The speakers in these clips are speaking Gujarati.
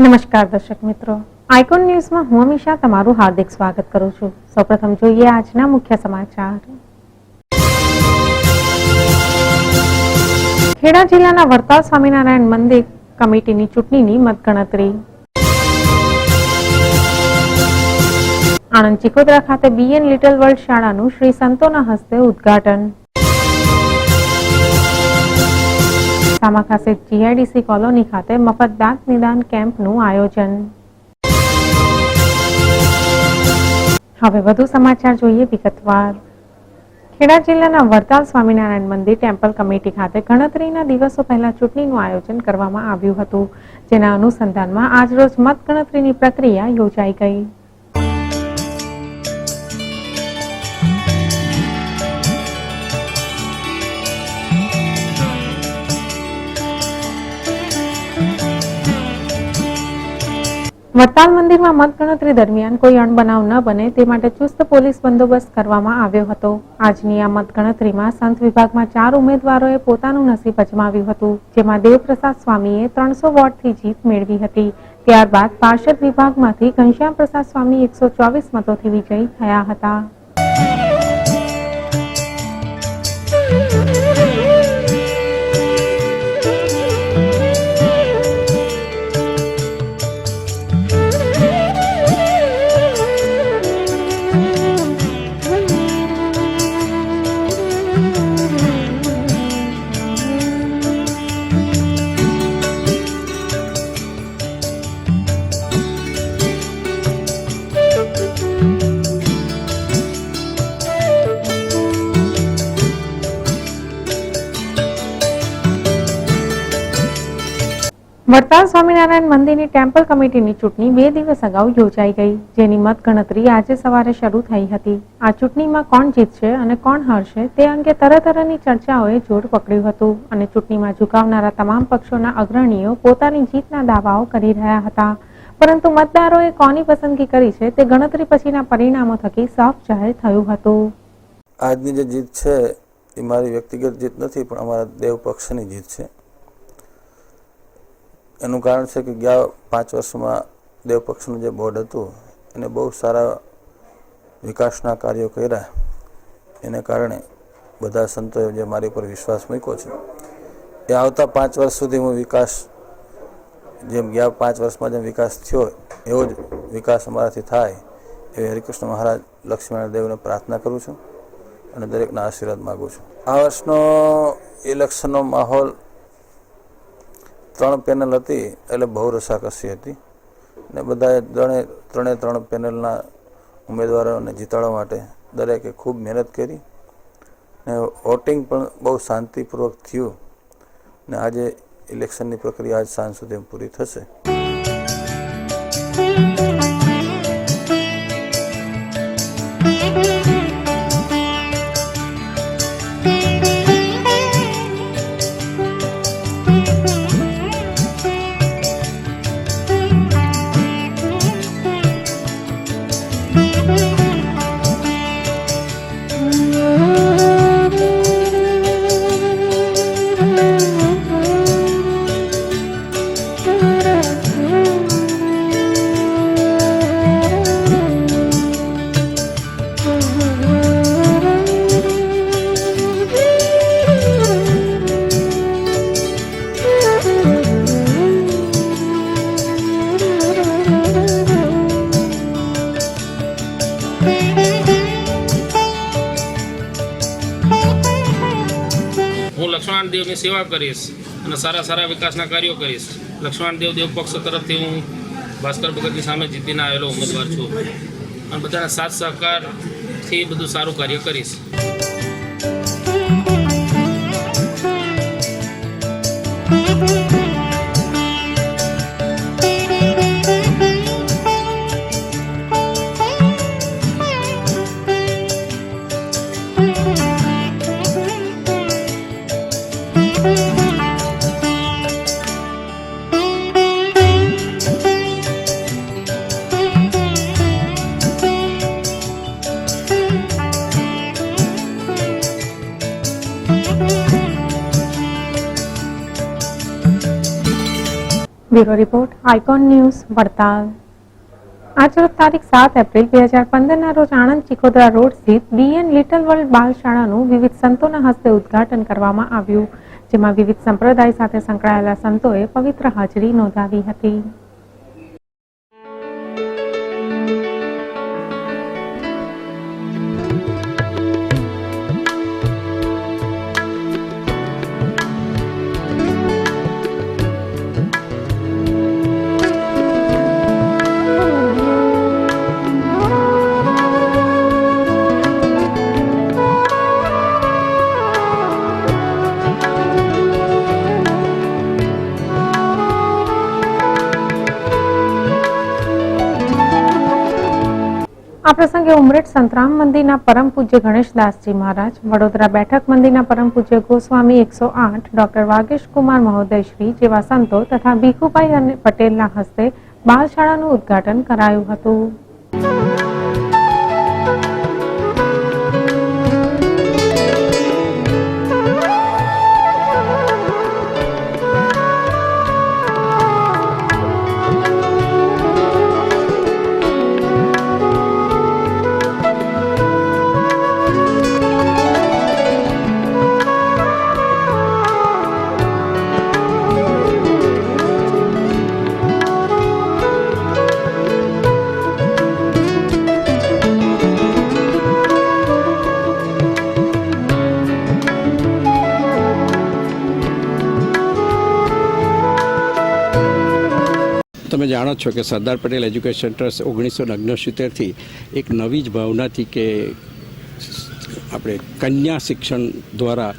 નમસ્કાર દર્શક મિત્રો, આઇકોન ન્યૂઝમાં હું અમીષા તમારું હાર્દિક સ્વાગત કરું છું। સૌપ્રથમ જોઈએ આજના મુખ્ય સમાચાર। ખેડા જિલ્લાના વડતાલ સ્વામિનારાયણ મંદિર કમિટીની ચૂંટણીની મતગણતરી। આણંદ ચિકોદરા ખાતે બીએન લિટલ વર્લ્ડ શાળાનું શ્રી સંતોના હસ્તે ઉદ્ઘાટન। સામા જીઆઈડીસી કોલોની ખાતે મફત દાંત નિદાન કેમ્પનું આયોજન। હવે વધુ સમાચાર જોઈએ વિગતવાર। ખેડા જિલ્લાના વડતાલ સ્વામિનારાયણ મંદિર ટેમ્પલ કમિટી ખાતે ગણતરીના દિવસો પહેલા ચૂંટણીનું આયોજન કરવામાં આવ્યું હતું, જેના અનુસંધાનમાં આજરોજ મતગણતરીની પ્રક્રિયા યોજાઈ ગઈ। વડતાલ મંદિરમાં મતગણતરી દરમિયાન કોઈ અણબનાવ ન બને તે માટે ચુસ્ત પોલીસ બંદોબસ્ત કરવામાં આવ્યો હતો। આજની આ મતગણતરીમાં સંત વિભાગમાં 4 ઉમેદવારોએ પોતાનું નસીબ અજમાવ્યું હતું, જેમાં દેવપ્રસાદ સ્વામીએ 300 વોટથી જીત મેળવી હતી। ત્યારબાદ પાર્ષદ વિભાગમાંથી ઘનશ્યામ પ્રસાદ સ્વામી 124 મતોથી વિજયી થયા હતા। વડતાલ સ્વામિનારાયણ મંદિરની ટેમ્પલ કમિટીની ચૂંટણી 2 દિવસ અગાઉ યોજાઈ ગઈ, જેની મતગણતરી આજે સવારે શરૂ થઈ હતી। આ ચૂંટણીમાં કોણ જીતશે અને કોણ હારશે તે અંગે તરતરની ચર્ચાઓએ જોર પકડ્યું હતું અને ચૂંટણીમાં ઝુકાવનારા તમામ પક્ષોના અગ્રણીઓ પોતાની જીતના દાવાઓ કરી રહ્યા હતા, પરંતુ મતદારોએ કોની પસંદગી કરી છે તે ગણતરી પછીના પરિણામો થકી સાફ જાહેર થયું હતું। આજની જે જીત છે એ મારી વ્યક્તિગત જીત નથી, પણ અમારા દેવ પક્ષની જીત છે। એનું કારણ છે કે ગયા 5 વર્ષમાં દેવ પક્ષનું જે બોર્ડ હતું એને બહુ સારા વિકાસના કાર્યો કર્યા। એને કારણે બધા સંતોએ જે મારી પર વિશ્વાસ મૂક્યો છે એ આવતા 5 વર્ષ સુધી હું વિકાસ, જેમ ગયા 5 વર્ષમાં જેમ વિકાસ થયો એવો જ વિકાસ અમારાથી થાય એવી હરિકૃષ્ણ મહારાજ લક્ષ્મીનારાયણ દેવને પ્રાર્થના કરું છું અને દરેકના આશીર્વાદ માગું છું। આ વર્ષનો ઇલેક્શનનો માહોલ 3 પેનલ હતી એટલે બહુ રસાકસી હતી ને બધાએ ત્રણે પેનલના ઉમેદવારોને જીતાડવા માટે દરેકે ખૂબ મહેનત કરી ને વોટિંગ પણ બહુ શાંતિપૂર્વક થયું ને આજે ઇલેક્શનની પ્રક્રિયા આજ સાંજ સુધી પૂરી થશે। હું લક્ષ્મણ દેવની સેવા કરીશ અને સારા વિકાસના કાર્યો કરીશ। લક્ષ્મણ દેવ પક્ષ તરફથી હું ભાસ્કર ભગતની સામે જીતીને આવેલો ઉમેદવાર છું અને બધાના સાથ સહકારથી બધું સારું કાર્ય કરીશ। Bureau report icon news Vadtal. આજરોજ તારીખ 7 એપ્રિલ 2015ના રોજ આણંદ ચિખોદરા રોડ સ્થિત બીએન લિટલ વર્લ્ડ બાલશાળાનું વિવિધ સંતોના હસ્તે ઉદ્ઘાટન કરવામાં આવ્યું, જેમાં વિવિધ સંપ્રદાય સાથે સંકળાયેલા સંતોએ પવિત્ર હાજરી નોંધાવી હતી। આ પ્રસંગે ઉમરેઠ સંતરામ મંદિરના પરમ પૂજ્ય ગણેશદાસજી મહારાજ, વડોદરા બેઠક મંદિરના પરમ પૂજ્ય ગોસ્વામી 108, ડોક્ટર વાગેશ કુમાર મહોદય શ્રી જેવા સંતો તથા ભીખુભાઈ અને પટેલના હસ્તે બાલશાળાનું ઉદ્ઘાટન કરાયું હતું। તમે જાણો છો કે સરદાર પટેલ એજ્યુકેશન ટ્રસ્ટ 1969થી એક નવી જ ભાવનાથી કે આપણે કન્યા શિક્ષણ દ્વારા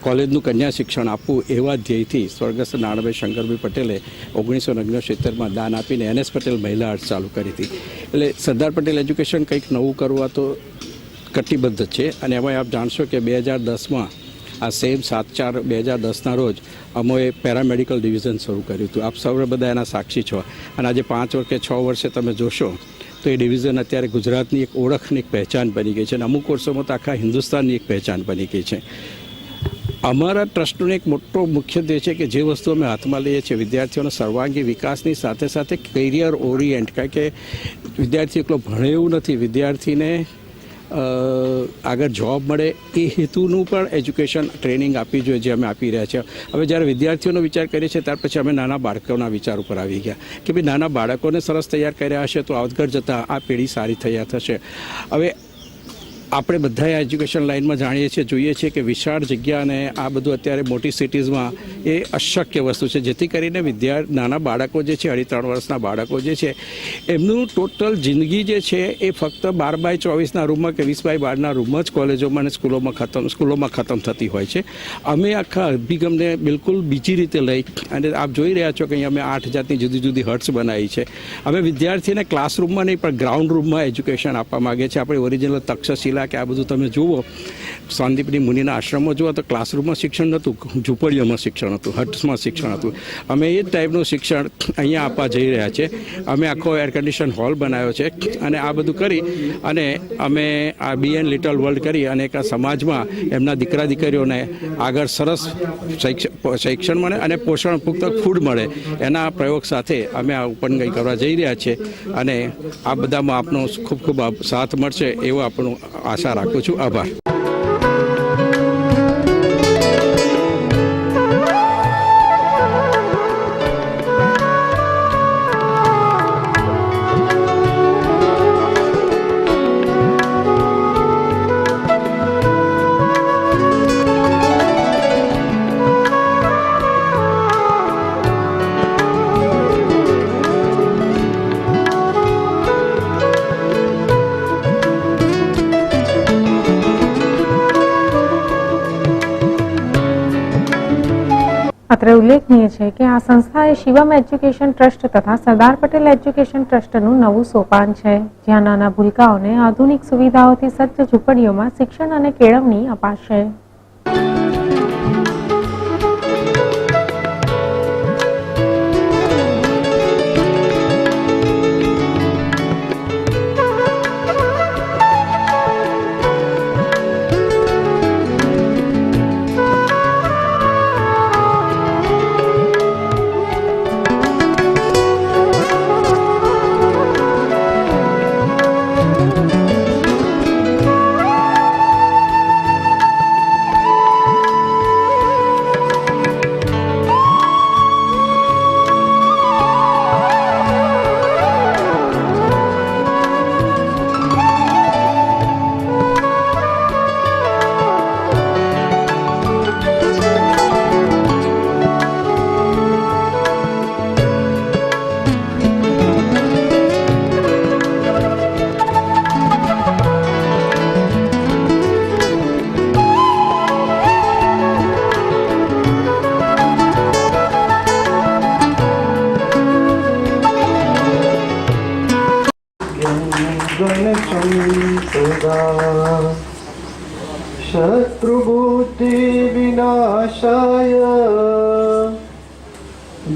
કોલેજનું કન્યા શિક્ષણ આપવું એવા ધ્યેયથી સ્વર્ગસ્થ નાણાભાઈ શંકરભાઈ પટેલે 1969માં દાન આપીને NS પટેલ મહિલા આર્ટ્સ ચાલુ કરી હતી। એટલે સરદાર પટેલ એજ્યુકેશન કંઈક નવું કરવા તો કટિબદ્ધ છે અને એમાં આપ જાણશો કે 2010માં આ સેમ 7/4/2010ના રોજ અમોએ પેરામેડિકલ ડિવિઝન શરૂ કર્યું હતું। આપ સૌ બધા એના સાક્ષી છો અને આજે 5 વર્ષ કે 6 વર્ષે તમે જોશો તો એ ડિવિઝન અત્યારે ગુજરાતની એક ઓળખની એક પહેચાન બની ગઈ છે અને અમુક વર્ષોમાં તો આખા હિન્દુસ્તાનની એક પહેચાન બની ગઈ છે। અમારા ટ્રસ્ટનો એક મોટો મુખ્ય ધ્યેય છે કે જે વસ્તુ અમે હાથમાં લઈએ છીએ વિદ્યાર્થીઓના સર્વાંગી વિકાસની સાથે સાથે કરિયર ઓરિએન્ટ, કારણ કે વિદ્યાર્થી એકલો ભણે એવું નથી, વિદ્યાર્થીને આગળ જોબ મળે એ હેતુનું પણ એજ્યુકેશન ટ્રેનિંગ આપવી જોઈએ જે અમે આપી રહ્યા છીએ। હવે જ્યારે વિદ્યાર્થીઓનો વિચાર કરીએ છીએ ત્યાર પછી અમે નાના બાળકોના વિચાર ઉપર આવી ગયા કે ભાઈ નાના બાળકોને સરસ તૈયાર કર્યા હશે તો આગળ જતાં આ પેઢી સારી તૈયાર થશે। હવે આપણે બધા એજ્યુકેશન લાઇનમાં જાણીએ છીએ, જોઈએ છીએ કે વિશાળ જગ્યા અને આ બધું અત્યારે મોટી સિટીઝમાં એ અશક્ય વસ્તુ છે, જેથી કરીને નાના બાળકો જે છે 2.5-3 વર્ષના બાળકો જે છે એમનું ટોટલ જિંદગી જે છે એ ફક્ત 12x24ના રૂમમાં કે 20x12ના રૂમમાં જ કોલેજોમાં અને સ્કૂલોમાં ખતમ થતી હોય છે। અમે આખા અભિગમને બિલકુલ બીજી રીતે લઈ અને આપ જોઈ રહ્યા છો કે અહીં અમે 8 જાતની જુદી જુદી હટ્સ બનાવી છે। અમે વિદ્યાર્થીને ક્લાસરૂમમાં નહીં પણ ગ્રાઉન્ડ રૂમમાં એજ્યુકેશન આપવા માગીએ છીએ। આપણે ઓરિજિનલ તક્ષશિલા કે આ બધું તમે જુઓ, સાંદીપની મુનિના આશ્રમમાં જુઓ તો ક્લાસરૂમમાં શિક્ષણ નહોતું, ઝૂંપડીઓમાં શિક્ષણ હતું, હટ્સમાં શિક્ષણ હતું। અમે એ જ ટાઈપનું શિક્ષણ અહીંયા આપવા જઈ રહ્યા છીએ। અમે આખો એર કન્ડિશન હોલ બનાવ્યો છે અને આ બધું કરી અને અમે આ બીએન લિટલ વર્લ્ડ કરી અને એક સમાજમાં એમના દીકરા દીકરીઓને આગળ સરસ શિક્ષણ મળે અને પોષણ પુખ્ત ફૂડ મળે એના પ્રયોગ સાથે અમે આ ઉપનગઈ કરવા જઈ રહ્યા છીએ અને આ બધામાં આપનો ખૂબ ખૂબ સાથ મળશે એવો આપણું આશા રાખું છું। આભાર। અત્રે ઉલ્લેખનીય છે કે આ સંસ્થાએ શિવમ એજ્યુકેશન ટ્રસ્ટ તથા સરદાર પટેલ એજ્યુકેશન ટ્રસ્ટનું નવું સોપાન છે, જ્યાં નાના ભૂલકાઓને આધુનિક સુવિધાઓથી સજ્જ ઝૂંપડીઓમાં શિક્ષણ અને કેળવણી અપાશે। गणसंपदा शत्रुबुद्धि विनाशाय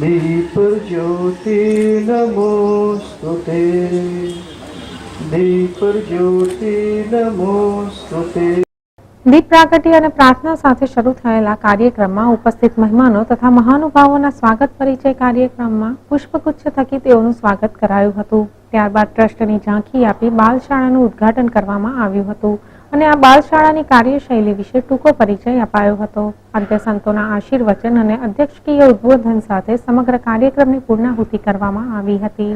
दीपज्योति नमोस्तुते दीपज्योति नमोस्तुते। દીપ પ્રાગટ્ય અને પ્રાર્થના સાથે શરૂ થયેલા કાર્યક્રમમાં ઉપસ્થિત મહેમાનો તથા મહાનુભાવોના સ્વાગત પરિચય કાર્યક્રમમાં પુષ્પગુચ્છ થકી તેઓનું સ્વાગત કરાયું હતું. ત્યારબાદ ટ્રસ્ટની ઝાંખી આપી બાલશાળાનું ઉદ્ઘાટન કરવામાં આવ્યું હતું અને આ બાલશાળાની કાર્યશૈલી વિશે ટૂંકો પરિચય અપાયો હતો. અંતે સંતોના આશીર્વચન અને અધ્યક્ષકીય ઉદ્બોધન સાથે સમગ્ર કાર્યક્રમની પૂર્ણાહુતિ કરવામાં આવી હતી.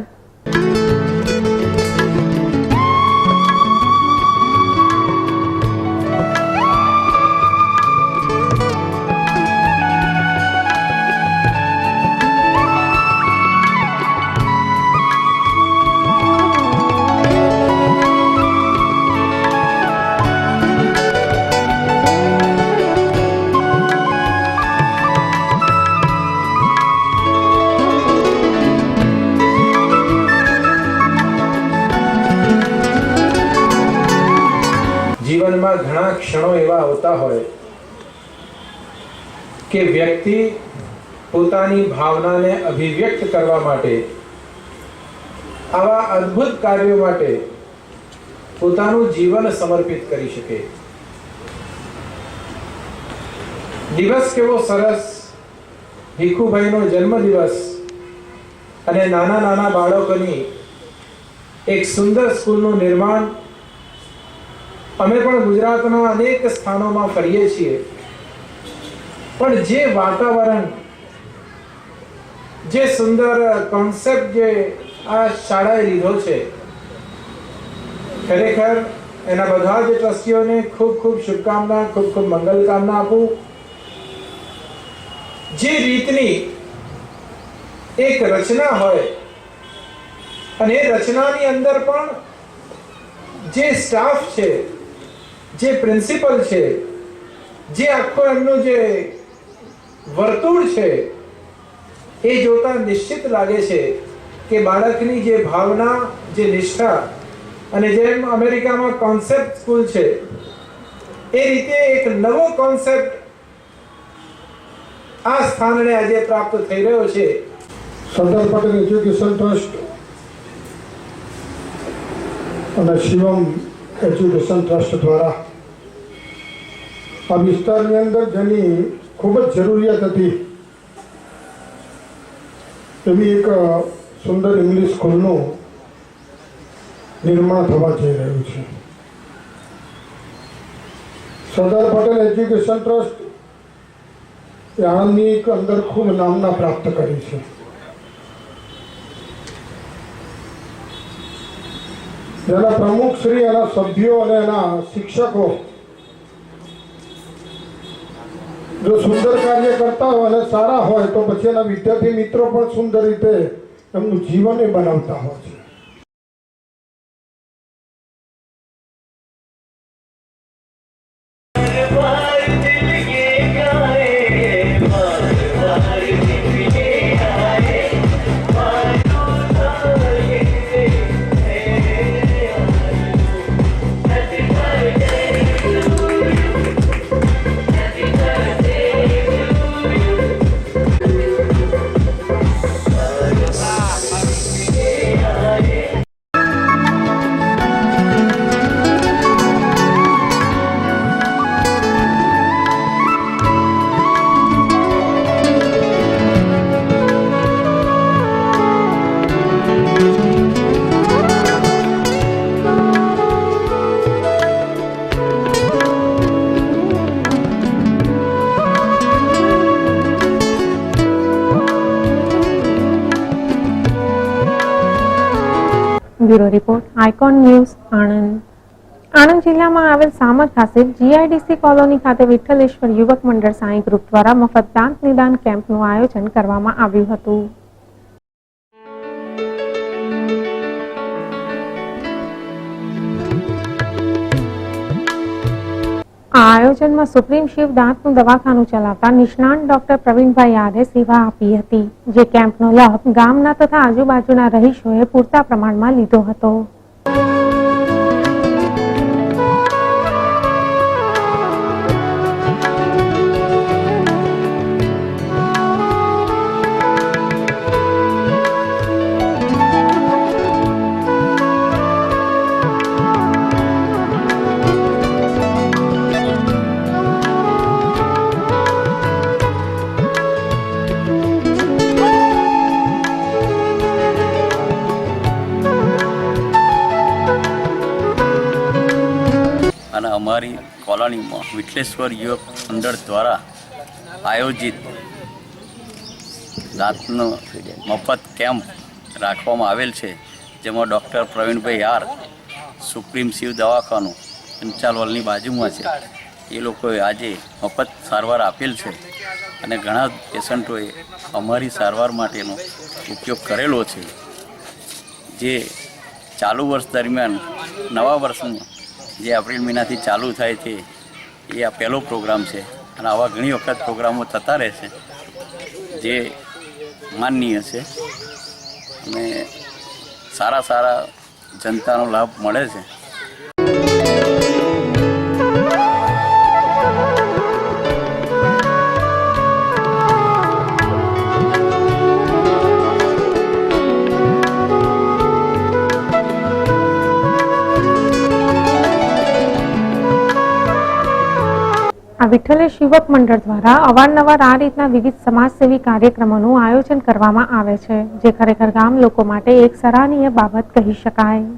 જીવનમાં ઘણા ક્ષણો એવા આવતા હોય કે વ્યક્તિ પોતાની ભાવનાને અભિવ્યક્ત કરવા માટે આવા અદ્ભુત કાર્યો માટે પોતાનું જીવન સમર્પિત કરી શકે. દિવસ કેવો સરસ, ભીખુભાઈનો જન્મદિવસ અને નાના નાના બાળકોની એક સુંદર સ્કૂલનું નિર્માણ. અમે પણ ગુજરાતના અનેક સ્થાનોમાં ફરીએ છીએ, પણ જે વાતાવરણ, જે સુંદર કોન્સેપ્ટ જે આ શાળાએ લીધો છે, ખરેખર એના બધા જ ટ્રસ્ટીઓને ખૂબ ખૂબ શુભકામના, ખૂબ ખૂબ મંગલ કામના આપું. જે રીતની એક રચના હોય અને એ રચનાની અંદર પણ જે સ્ટાફ છે, જે પ્રિન્સિપલ છે, જે આખો એમનું જે વર્તુળ છે, એ જોતા નિશ્ચિત લાગે છે કે બાળકની જે ભાવના, જે નિષ્ઠા, અને જેમ અમેરિકામાં કોન્સેપ્ટ સ્કૂલ છે એ રીતે એક નવો કોન્સેપ્ટ આ સ્થાનને આજે પ્રાપ્ત થઈ રહ્યો છે. સરદાર પટેલ એજ્યુકેશન ટ્રસ્ટ અને શિવમ એજ્યુકેશન ટ્રસ્ટ દ્વારા આ વિસ્તારની અંદર જેની ખૂબ જ જરૂરિયાત હતી એવી એક સુંદર ઇંગ્લિશ સ્કૂલનું નિર્માણ થવા જઈ રહ્યું છે. સરદાર પટેલ એજ્યુકેશન ટ્રસ્ટ એ આણંદની અંદર ખૂબ નામના પ્રાપ્ત કરી છે. જેના પ્રમુખ શ્રી, એના સભ્યો અને એના શિક્ષકો જો સુંદર કાર્ય કરતા હોય અને સારા હોય તો પછી એના વિદ્યાર્થી મિત્રો પણ સુંદર રીતે એમનું જીવન એ બનાવતા હોય છે. Bureau report, icon news, Anand. Anand જિલ્લામાં આવેલ સામર ખાતે જીઆઈડીસી કોલોની ખાતે વિઠ્ઠલેશ્વર યુવક મંડળ સાંઈ ગ્રુપ દ્વારા મફત દાંત નિદાન કેમ્પનું આયોજન કરવામાં આવ્યું હતું. આ આયોજનમાં સુપ્રીમ શિવ દાંતનું દવાખાનું ચલાવતા નિષ્ણાંત ડોક્ટર પ્રવીણભાઈ આરે સેવા આપી હતી, જે કેમ્પનો લાભ ગામના તથા આજુબાજુના રહીશોએ પૂરતા પ્રમાણમાં લીધો હતો. અમારી કોલોનીમાં વિઠલેશ્વર યુવક મંડળ દ્વારા આયોજિત રાતનો મફત કેમ્પ રાખવામાં આવેલ છે, જેમાં doctor Pravinbhai R, supreme Shiv દવાખાનું પંચાલ હોલની બાજુમાં છે, એ લોકોએ આજે મફત સારવાર આપેલ છે અને ઘણા પેશન્ટોએ અમારી સારવાર માટેનો ઉપયોગ કરેલો છે. જે ચાલુ વર્ષ દરમિયાન નવા વર્ષમાં જે એપ્રિલ મહિનાથી ચાલુ થાય છે એ આ પહેલો પ્રોગ્રામ છે અને આવા ઘણી વખત પ્રોગ્રામો થતા રહેશે જે માનનીય છે અને સારા જનતાનો લાભ મળે છે. આ વિઠ્ઠલેશ યુવક મંડળ દ્વારા અવારનવાર આ રીતના વિવિધ સમાજસેવી કાર્યક્રમોનું આયોજન કરવામાં આવે છે, જે ખરેખર ગામ લોકો માટે એક સરાહનીય બાબત કહી શકાય.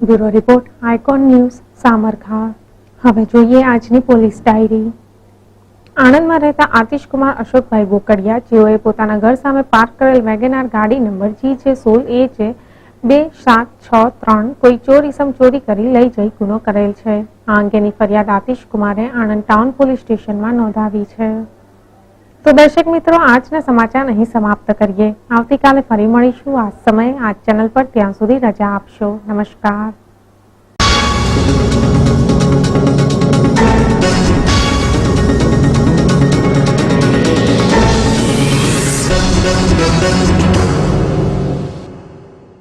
Bureau report, icon news, Samarkha. હવે જોઈએ આજની પોલીસ ડાયરી. આણંદમાં રહેતા આતિશકુમાર અશોકભાઈ બોકડિયા, જેઓએ પોતાના ઘર સામે પાર્ક કરેલ વેગેનાર ગાડી નંબર GJ16AJ2763 કોઈ ચોર ઇસમ ચોરી કરી લઈ જઈ ગુનો કરેલ છે. આ અંગેની ફરિયાદ આતિશકુમારે આણંદ ટાઉન પોલીસ સ્ટેશનમાં નોંધાવી છે. તો દર્શક મિત્રો, આજના સમાચાર અહીં સમાપ્ત કરીએ. આવતીકાલે ફરી મળીશું આ સમયે આ ચેનલ પર. ત્યાં સુધી રજા આપશો. નમસ્કાર. Dum dum dum dum.